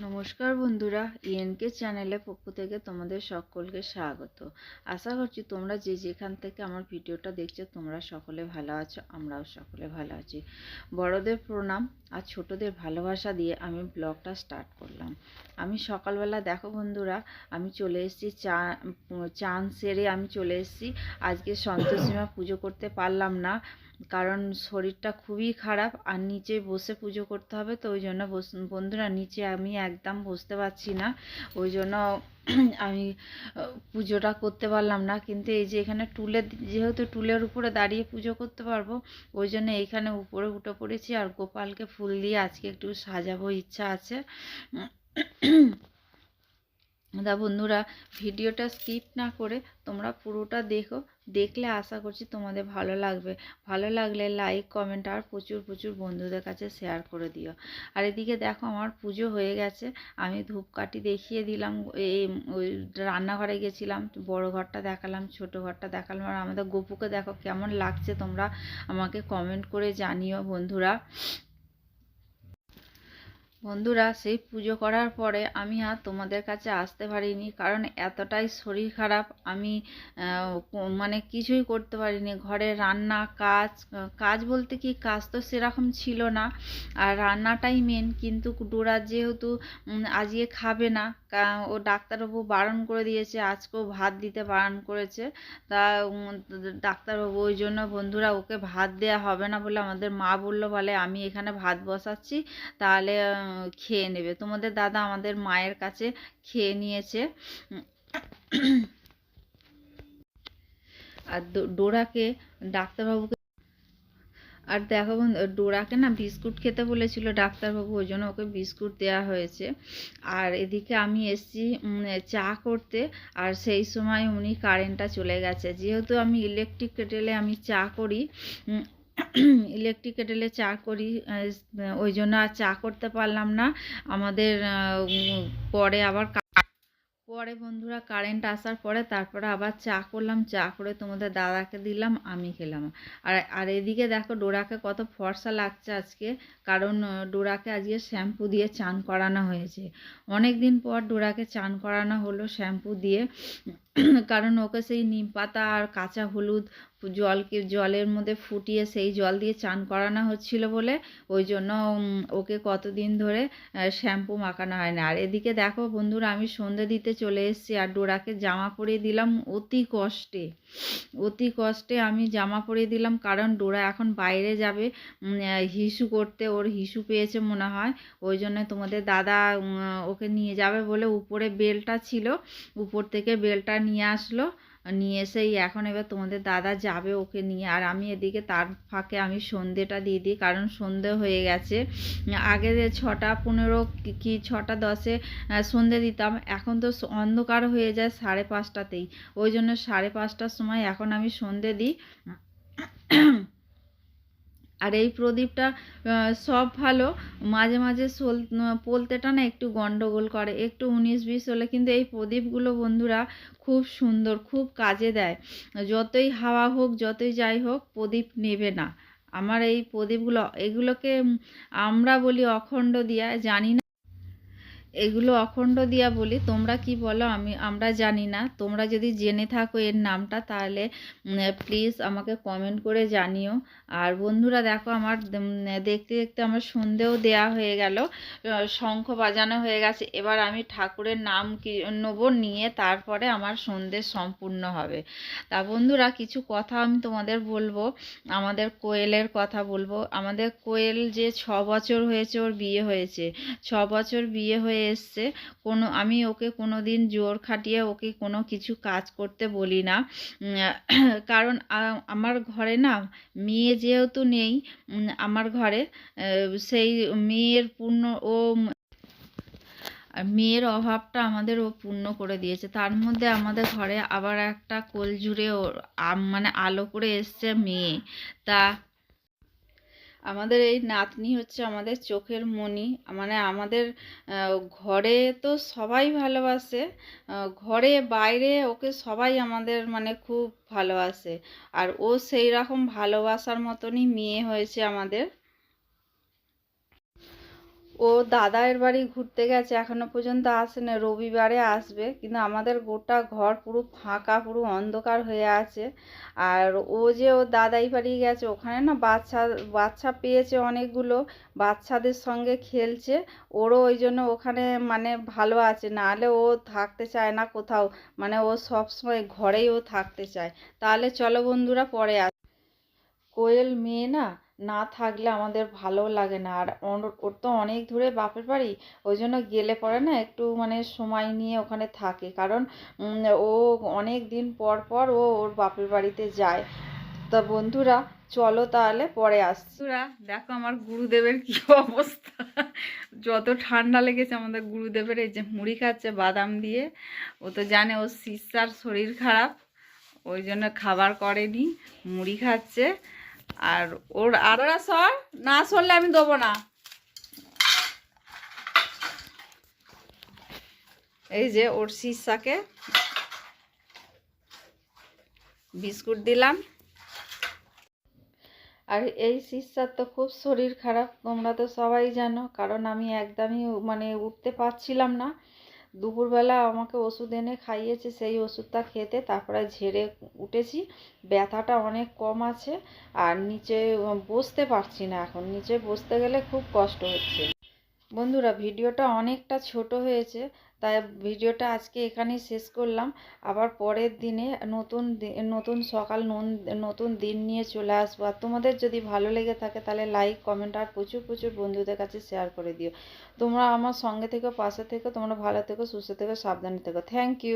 নমস্কার বন্ধুরা, ইএনকে চ্যানেলের পক্ষ থেকে তোমাদের সকলকে স্বাগত। আশা করছি তোমরা যে যেখান থেকে আমার ভিডিওটা দেখছো তোমরা সকলে ভালো আছো, আমরাও সকলে ভালো আছি। বড়দের প্রণাম আর ছোটদের ভালোবাসা দিয়ে আমি ব্লগটা স্টার্ট করলাম। আমি সকালবেলা দেখো বন্ধুরা, আমি চলে এসেছি চান সেরে আমি চলে এসেছি। আজকে সন্তোষীমা পুজো করতে পারলাম না, কারণ শরীরটা খুবই খারাপ আর নিচে বসে পুজো করতে হবে, তো ওই জন্য বন্ধুরা নিচে আমি একদম বসতে পারছি না, ওই জন্য আমি পুজোটা করতে পারলাম না। কিন্তু এই যে এখানে যেহেতু টুলের উপরে দাঁড়িয়ে পুজো করতে পারবো, ওই জন্য এইখানে উপরে উঠে পড়েছি আর গোপালকে ফুল দিয়ে আজকে একটু সাজাবো ইচ্ছা আছে। বন্ধুরা, ভিডিওটা স্কিপ না করে তোমরা পুরোটা দেখো, দেখলে আশা করছি তোমাদের ভালো লাগবে। ভালো লাগলে লাইক কমেন্ট আর প্রচুর প্রচুর বন্ধুদের কাছে শেয়ার করে দিও। আর এদিকে দেখো আমার পুজো হয়ে গেছে, আমি ধূপকাঠি দেখিয়ে দিলাম। ওই রান্নাঘরে গেছিলাম, বড় ঘরটা দেখালাম, ছোট ঘরটা দেখালাম। আর আমাদের গপুকে দেখো কেমন লাগছে, তোমরা আমাকে কমেন্ট করে জানিও বন্ধুরা। সেই পুজো করার পরে আমি আর তোমাদের কাছে আসতে পারিনি, কারণ এতটাই শরীর খারাপ। আমি মানে কিছুই করতে পারিনি, ঘরে রান্না কাজ বলতে কি, কাজ তো সেরকম ছিল না, আর রান্নাটাই মেন। কিন্তু ডোরা যেহেতু আজকে খাবে না, ও ডাক্তারবাবু বারণ করে দিয়েছে, আজকেও ভাত দিতে বারণ করেছে। তা ডাক্তারবাবু ওই জন্য বন্ধুরা ওকে ভাত দেয়া হবে না বলে আমাদের মা বললো, বলে আমি এখানে ভাত বসাচ্ছি, তাহলে খেয়ে নেবে। তোমাদের দাদা আমাদের মায়ের কাছে খেয়ে নিয়েছে। আর ডোরাকে ডাক্তারবাবুকে, আর দেখো ডোরাকে না বিস্কুট খেতে বলেছিল ডাক্তারবাবু, ওই জন্য ওকে বিস্কুট দেওয়া হয়েছে। আর এদিকে আমি এসছি চা করতে, আর সেই সময় উনি কারেন্টটা চলে গেছে। যেহেতু আমি ইলেকট্রিক কেটেলে আমি চা করি, ইলেকট্রিক কেটেলে চা করি, ওই জন্য আর চা করতে পারলাম না। আমাদের পরে বন্ধুরা কারেন্ট আসার পরে তারপরে আবার চা করলাম, চা করে তোমাদের দাদাকে দিলাম, আমি খেলাম। আর এদিকে দেখো ডোরাকে কত ফর্সা লাগছে আজকে, কারণ ডোরাকে আজকে শ্যাম্পু দিয়ে চান করানো হয়েছে। অনেক দিন পর ডোরাকে চান করানো হলো শ্যাম্পু দিয়ে, কারণ ওকে সেই নিম পাতা আর কাঁচা হলুদ জলের মধ্যে ফুটিয়ে সেই জল দিয়ে চান করানো হচ্ছিল বলে, ওই জন্য ওকে কতদিন ধরে শ্যাম্পু মাখানো হয় না। আর এদিকে দেখো বন্ধুরা, আমি সন্ধে দিতে চলে এসেছি আর ডোরাকে জামা পরিয়ে দিলাম অতি কষ্টে আমি জামা পরিয়ে দিলাম, কারণ ডোরা এখন বাইরে যাবে হিসু করতে, ওর হিসু পেয়েছে মনে হয়। ওই জন্য তোমাদের দাদা ওকে নিয়ে যাবে বলে উপরে বেলটা ছিল, উপর থেকে বেলটা নিয়ে আসলো, নিয়ে এসেই এখন এবার তোমাদের দাদা যাবে ওকে নিয়ে। আর আমি এদিকে তার ফাঁকে আমি সন্ধেটা দিয়ে দিই, কারণ সন্ধে হয়ে গেছে। আগে 6:15 কি 6:10 সন্ধে দিতাম, এখন তো অন্ধকার হয়ে যায় 5:30তেই, ওই জন্য 5:30টার সময় এখন আমি সন্ধে দিই। আর এই প্রদীপটা সব ভালো, মাঝে মাঝে পোলতেটা না একটু গন্ডগোল করে, একটু 19-20 হলে, কিন্তু এই প্রদীপগুলো বন্ধুরা খুব সুন্দর, খুব কাজে দেয়। যতই হাওয়া হোক, যতই যাই হোক, প্রদীপ নেবে না। আমার এই প্রদীপগুলো, এগুলোকে আমরা বলি অখণ্ড দিয়া, জানি না এগুলো অখণ্ড দিয়া বলি, তোমরা কি বলো আমরা জানি না। তোমরা যদি জেনে থাকো এর নামটা, তাহলে প্লিজ আমাকে কমেন্ট করে জানিও। আর বন্ধুরা দেখো আমার দেখতে দেখতে আমার সন্ধেও দেয়া হয়ে গেল, শঙ্খ বাজানো হয়ে গেছে। এবার আমি ঠাকুরের নাম নেব, নিয়ে তারপরে আমার সন্ধে সম্পূর্ণ হবে। তা বন্ধুরা কিছু কথা আমি তোমাদের বলবো, আমাদের কোয়েলের কথা বলবো। আমাদের কোয়েল যে 6 বছর হয়েছে ওর বিয়ে হয়েছে, 6 বছর বিয়ে হয়ে এসছে। আমি ওকে কোনো দিন জোর খাটিয়ে ওকে কোনো কিছু কাজ করতে বলি না, কারণ আমার ঘরে না মেয়ে যেহেতু নেই, আমার ঘরে সেই মেয়ের অভাবটা আমাদের ও পূর্ণ করে দিয়েছে। তার মধ্যে আমাদের ঘরে আবার একটা কোল জুড়ে মানে আলো করে এসছে মেয়ে। তা আমাদের এই নাতনি হচ্ছে আমাদের চোখের মণি, মানে আমাদের ঘরে তো সবাই ভালোবাসে, ঘরে বাইরে ওকে সবাই আমাদের মানে খুব ভালোবাসে। আর ও সেই রকম ভালোবাসার মতনই মেয়ে হয়েছে আমাদের। ও দাদার বাড়ি ঘুরতে গেছে, এখনো পর্যন্ত আসেনি, রবিবারে আসবে। কিন্তু আমাদের গোটা ঘর পুরো ফাঁকা, পুরো অন্ধকার হয়ে আছে। আর ও যে ওর দাদাই বাড়ি গেছে, ওখানে না বাচ্চা বাচ্চা পেয়েছে অনেকগুলো, বাচ্চাদের সঙ্গে খেলছে। ওরও ওই জন্য ওখানে মানে ভালো আছে, নাহলে ও থাকতে চায় না কোথাও, মানে ও সবসময় ঘরেই ও থাকতে চায়। তাহলে চলো বন্ধুরা পরে কোয়েল মেয়ে না, না থাকলে আমাদের ভালো লাগে না। আর ওর তো অনেক দূরে বাপের বাড়ি, ওই জন্য গেলে পরে না একটু মানে সময় নিয়ে ওখানে থাকে, কারণ ও অনেক দিন পর পর ওর বাপের বাড়িতে যায়। তা বন্ধুরা চলো তাহলে পরে আসছি। বন্ধুরা দেখো আমার গুরুদেবের কি অবস্থা, যত ঠান্ডা লেগেছে আমাদের গুরুদেবের, এই যে মুড়ি খাচ্ছে বাদাম দিয়ে। ও তো জানে ওর শিষ্যার শরীর খারাপ, ওই জন্য খাবার করেনি, মুড়ি খাচ্ছে। আর ওর আরোরা সর, না সরলে আমি দেবো না। এই যে ওর শিষ্যাকে বিস্কুট দিলাম। আর এই শিষ্যার তো খুব শরীর খারাপ, তোমরা তো সবাই জানো, কারণ আমি একদমই মানে উঠতে পারছিলাম না। দুপুরবেলা আমাকে ওষুধ এনে খাইয়েছে, সেই ওষুধটা খেতে তারপরে ঝেড়ে উঠেছি। ব্যথাটা অনেক কম আছে। আর নিচে বসতে পারছি না, এখন নিচে বসতে গেলে খুব কষ্ট হচ্ছে। বন্ধুরা ভিডিওটা অনেকটা ছোট হয়েছে, তাই ভিডিওটা আজকে এখানেই শেষ করলাম। আবার পরের দিনে নতুন সকাল নতুন দিন নিয়ে চলে আসবো। আর তোমাদের যদি ভালো লেগে থাকে তাহলে লাইক কমেন্ট আর প্রচুর প্রচুর বন্ধুদের কাছে শেয়ার করে দিও। তোমরা আমার সঙ্গে থেকো, পাশে থেকো, তোমরা ভালো থেকো, সুস্থ থেকো, সাবধানে থেকো। Thank you.